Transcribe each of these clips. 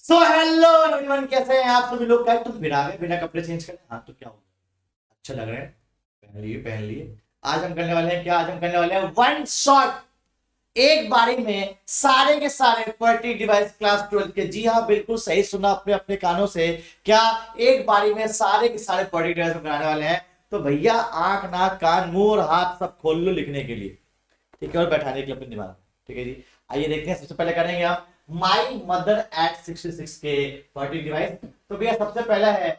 So hello everyone, कैसे हैं आप सभी लोग। क्या तुम बिना बिना कपड़े चेंज कर, हाँ तो क्या होगा, अच्छा लग रहे हैं, पहन लिए। आज हम करने वाले हैं क्या, आज हम करने वाले हैं वन शॉट, एक बारी में सारे के सारे पर्टी डिवाइस क्लास 12 के। जी हाँ, बिल्कुल सही सुना आपने अपने कानों से। क्या एक बारी में सारे के सारे पर्टी डिवाइस हम कराने वाले हैं? तो भैया आंख नाक कान मुंह और हाथ सब खोल लो लिखने के लिए, ठीक है, और बैठाने के लिए अपने दिमाग, ठीक है जी। आइए देखते हैं, सबसे पहले करेंगे आप माई मदर एट 66 के पर्टी डिवाइस। तो भैया सबसे पहला है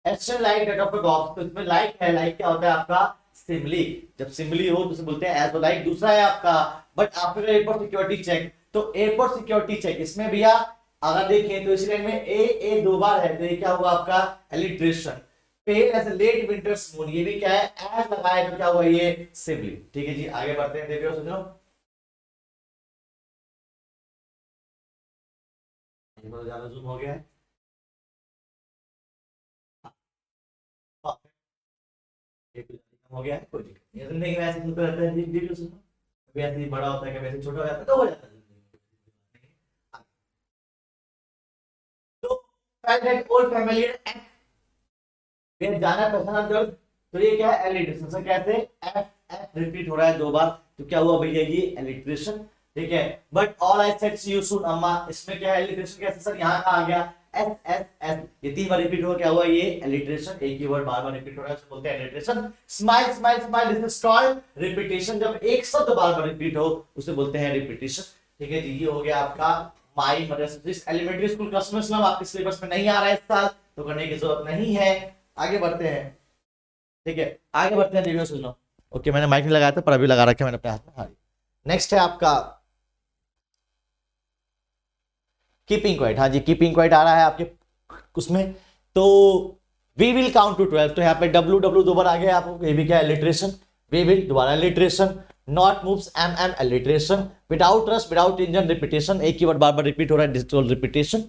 एस्टन लाइक डेट ऑफ बॉक्स। तो इसमें लाइक है, लाइक क्या होता है आपका, सिमली। जब सिमली हो तो उसे बोलते हैं एज लाइक। दूसरा है आपका but after airport security check. तो एयरपोर्ट सिक्योरिटी चेक, इसमें भैया अगर देखें तो इसी लाइन में ए दो बार है, तो ये क्या हुआ आपका एलिट्रेशन। पेल एज लेट विंटर्स मून, ये भी क्या है, एज लगाया तो क्या हुआ ये सिमली। ठीक है जी, आगे बढ़ते हैं, देखिए सुनो, ज्यादा जूम हो गया है। हो गया है, कोई दिक्कत नहीं है। जिंदगी में ऐसे चलता रहता है, वीडियो सुनो, कभी ऐसे ही बड़ा होता है, कभी ऐसे छोटा हो जाता है, तो हो जाता है जिंदगी में। तो पहले ओल्ड फैमिलियर एक्ट में जाना पहचाना दर्द। तो ये क्या है, एलिट्रेशन से कैसे एफ एफ रिपीट हो रहा है दो बार, तो क्या हुआ भैया ये एलिट्रेशन। ठीक है, but all I said see you soon अम्मा, इसमें क्या है एलिट्रेशन, कैसे सर यहाँ का आ गया एस एस एस, ये तीन बार रिपीट हो, क्या हुआ ये एलिट्रेशन। एक ही वर्ड बार बार रिपीट हो रहा है उसे बोलते हैं alliteration. Smile smile smile, this is called repetition. जब एक शब्द बार बार रिपीट हो उसे बोलते हैं रिपीटेशन। ठीक है जी, ये हो गया आपका my mother elementary school class में। आपके सिलेबस में नहीं आ रहा है इस साल, तो करने की जरूरत नहीं है। आगे बढ़ते हैं, ठीक है, आगे बढ़ते हैं, रिव्यू सुनो। ओके, मैंने माइक नहीं लगाया था पर अभी लगा रखा है मैंने अपने हाथ में। हाँ, नेक्स्ट है आपका कीपिंग क्वाइट। हाँ जी, कीपिंग क्वाइट आ रहा है आपके उसमें। तो वी विल काउंट टू 12, तो यहाँ पे डब्ल्यू डब्ल्यू दो बार आ गया आपको, ये भी क्या एलिट्रेशन। वी विल दोबारा alliteration. Not moves M M alliteration. Without rush without engine repetition, एक ही वर्ड बार बार रिपीट हो रहा है, डिजिटल रिपीटेशन।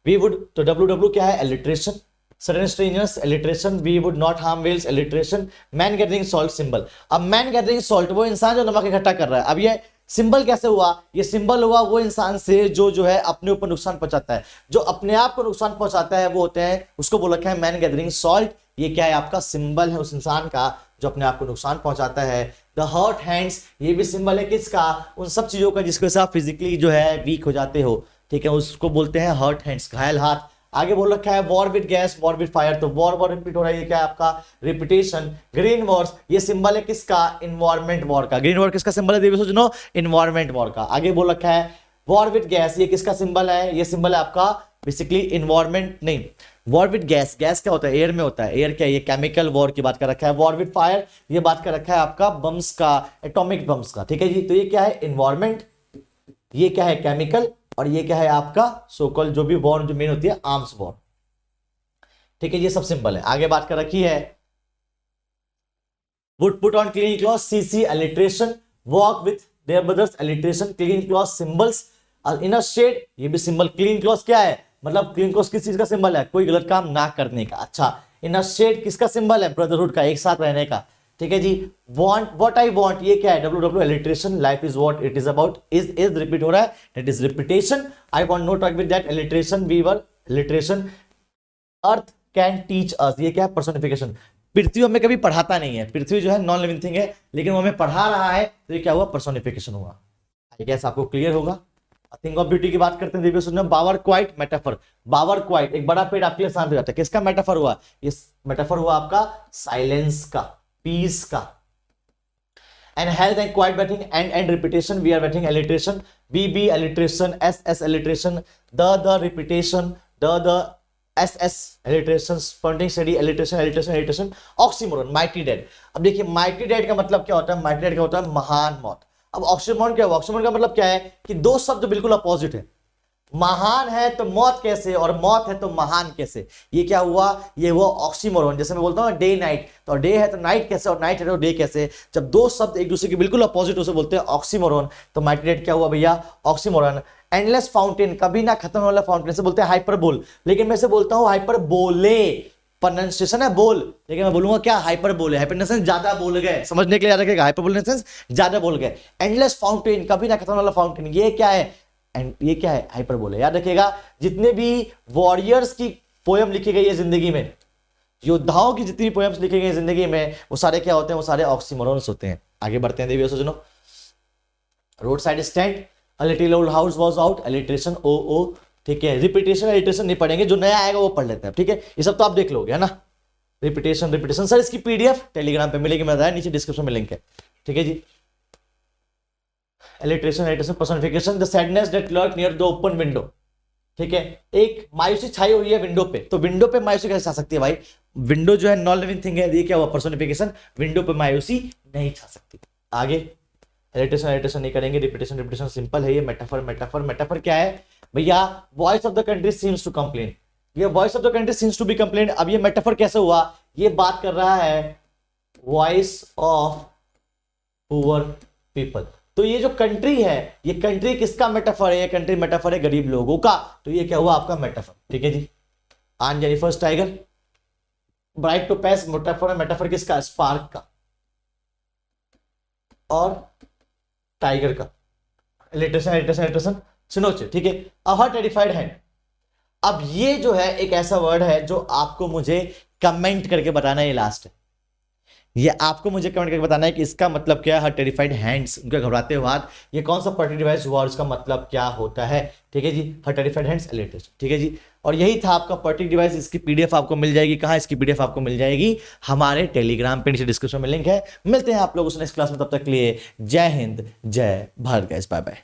वी वुड, तो डब्ल्यू डब्ल्यू क्या है alliteration. Sudden strangers alliteration. We would not harm whales alliteration. Man gathering salt symbol. अब मैन गैदरिंग सॉल्ट, वो इंसान जो नमक इकट्ठा कर रहा है। अब ये सिंबल कैसे हुआ, ये सिंबल हुआ वो इंसान से जो है अपने ऊपर नुकसान पहुंचाता है। जो अपने आप को नुकसान पहुंचाता है वो होते हैं, उसको बोल रखा है मैन गैदरिंग सॉल्ट। ये क्या है आपका सिंबल है उस इंसान का जो अपने आप को नुकसान पहुंचाता है। द हर्ट हैंड्स, ये भी सिंबल है किसका, उन सब चीजों का जिसके साथ फिजिकली जो है वीक हो जाते हो। ठीक है, उसको बोलते हैं हर्ट हैंड्स, घायल हाथ। आगे बोल रखा है war with gas war with fire, तो वॉर वॉर रिपीट हो रहा है, ये क्या है आपका रिपीटेशन। ग्रीन वॉर्स, ये सिंबल है किसका, इन्वायरमेंट वॉर का। ग्रीन वॉर किसका सिंबल है, देखो सुनो, इन्वायरमेंट वॉर का। आगे बोल रखा है वॉर विद गैस, ये किसका सिंबल है, ये सिंबल है आपका बेसिकली इन्वायरमेंट नहीं, वॉर विद गैस। गैस क्या होता है, एयर में होता है, एयर क्या है, ये केमिकल वॉर की बात कर रखा है। वॉर विद फायर, ये बात कर रखा है आपका बम्स का, एटॉमिक बम्स का। ठीक है जी, तो ये क्या है इन्वायरमेंट, ये क्या है केमिकल, और ये क्या है आपका सोकल जो भी वॉर जो मेन होती है आर्म्स वॉर। ठीक है, ये सब सिंबल है। आगे बात कर रखी है would put on clean cloth, CC alliteration. Walk with their brothers alliteration. Clean cloth symbols in a shade, ये भी सिंबल। क्लीन क्लॉथ क्या है, मतलब क्लीन क्लॉथ किस चीज का सिंबल है, कोई गलत काम ना करने का। अच्छा, इन अ शेड किसका सिंबल है, ब्रदरहुड का, एक साथ रहने का। ठीक है जी, वांट व्हाट आई वांट, ये क्या है W W alliteration. Life is what it is about, is repeat हो रहा है, that is repetition. I want no talk with that alliteration. We were alliteration. Earth can teach us, ये क्या है personification. पृथ्वी हमें कभी पढ़ाता नहीं है, पृथ्वी जो है नॉन लिविंग थिंग है, लेकिन वो हमें पढ़ा रहा है, तो ये क्या हुआ पर्सोनिफिकेशन हुआ। आई गेस आपको क्लियर होगा। थिंग ऑफ ब्यूटी की बात करते हैं, देखिए सुनना, बावर क्वाइट मेटाफर। बावर क्वाइट, एक बड़ा पेड़ आपके लिए शांत हो जाता है, किसका मेटाफर हुआ, ये मेटाफर हुआ आपका साइलेंस का, पीस का। And health and quiet batting and repetition, we are batting alliteration. B alliteration. S alliteration. The repetition. The S alliteration. Spotting study alliteration alliteration alliteration. Oxymoron mighty dead. अब देखिए mighty dead का मतलब क्या होता है, mighty dead का होता है महान मौत। अब ऑक्सीमोरन क्या हुआ, ऑक्सीमोरन का मतलब क्या है कि दो शब्द बिल्कुल अपोजिट है। महान है तो मौत कैसे, और मौत है तो महान कैसे, ये क्या हुआ, ये हुआ ऑक्सीमोरन। जैसे मैं बोलता हूँ डे नाइट, तो डे है तो नाइट कैसे, और नाइट है तो डे कैसे। जब दो शब्द एक दूसरे के बिल्कुल अपोजिट उसे बोलते हैं ऑक्सीमोरन। तो माइटी डेड क्या हुआ भैया ऑक्सीमोरन। एंडलेस फाउंटेन, कभी ना खत्म वाला फाउंटेन से बोलते हैं हाइपरबोल, लेकिन मैं से बोलता हूँ हाइपरबोले, प्रोनाउंसिएशन है बोल, लेकिन मैं बोलूंगा क्या हाइपरबोले। हाइपर ज्यादा बोल गए, समझने के लिए याद रखेगा, हाइपरबोल ज्यादा बोल गए। एंडलेस फाउंटेन, कभी ना खत्म वाला फाउंटेन, ये क्या है एंड ये क्या है, हाइपरबोला। याद रखिएगा जितने भी वॉरियर्स की पोयम लिखी गई है जिंदगी में, योद्धाओं की जितनी पोएम्स लिखी गई जिंदगी में, वो सारे क्या होते हैं, वो सारे ऑक्सीमोरॉन्स होते हैं। आगे बढ़ते हैं देवियों सुनो। Road side stand, a little old house was out, alliteration O O, ठीक है। रिपीटेशन एलिट्रेशन नहीं पढ़ेंगे, जो नया आएगा वो पढ़ लेते हैं, ठीक है। ये सब तो आप देख लोगे, है ना। रिपीटेशन रिपीटेशन सर इसकी पीडीएफ टेलीग्राम पे मिलेगी, मैं बताया नीचे डिस्क्रिप्शन में लिंक है, ठीक है जी। Alliteration alliteration personification, the sadness that lurk near the open window, ठीक है। एक मायूसी छाई हुई है विंडो पे, तो विंडो पे मायूसी कैसे छा सकती है भाई, विंडो जो है नॉन लिविंग थिंग है, ये क्या हुआ पर्सोनिफिकेशन, विंडो पे मायूसी नहीं छा सकती। आगे एलिट्रेशन एलिट्रेशन नहीं करेंगे, रिपीटेशन रिपीटेशन सिंपल है ये। मेटाफर मेटाफर मेटाफर क्या है भैया, voice of the country seems to complain, ये voice of the country seems to be complain. अब ये मेटाफर कैसे हुआ, ये बात कर रहा है वॉइस ऑफ पुअर पीपल, तो ये जो कंट्री है, ये कंट्री किसका मेटाफर है, ये कंट्री मेटाफर है गरीब लोगों का, तो ये क्या हुआ आपका मेटाफर, ठीक है जी। आन जेनिफर्स टाइगर, ब्राइट टू पैस मेटाफर है, मेटाफर किसका, स्पार्क का और टाइगर का। इलिट्रेशन इलिट्रेशन इलिट्रेशन सिनोचे, ठीक है। अ टेरिफाइड हैंड, अब ये जो है एक ऐसा वर्ड है जो आपको मुझे कमेंट करके बताना है, ये लास्ट है, ये आपको मुझे कमेंट करके बताना है कि इसका मतलब क्या है। हर टेरिफाइड हैंड्स, उनके घबराते हुए हाथ, ये कौन सा पर्टिकुलर डिवाइस हुआ और इसका मतलब क्या होता है, ठीक है जी। हर टेरिफाइड हैंड्स एलिट्रेशन, ठीक है जी। और यही था आपका पर्टिकुलर डिवाइस। इसकी पीडीएफ आपको मिल जाएगी कहाँ, इसकी पीडीएफ आपको मिल जाएगी हमारे टेलीग्राम पे, नीचे डिस्क्रिप्शन में लिंक है। मिलते हैं आप लोग उस नेक्स्ट क्लास में, तब तक के लिए जय हिंद जय भारत गाइस, बाय बाय।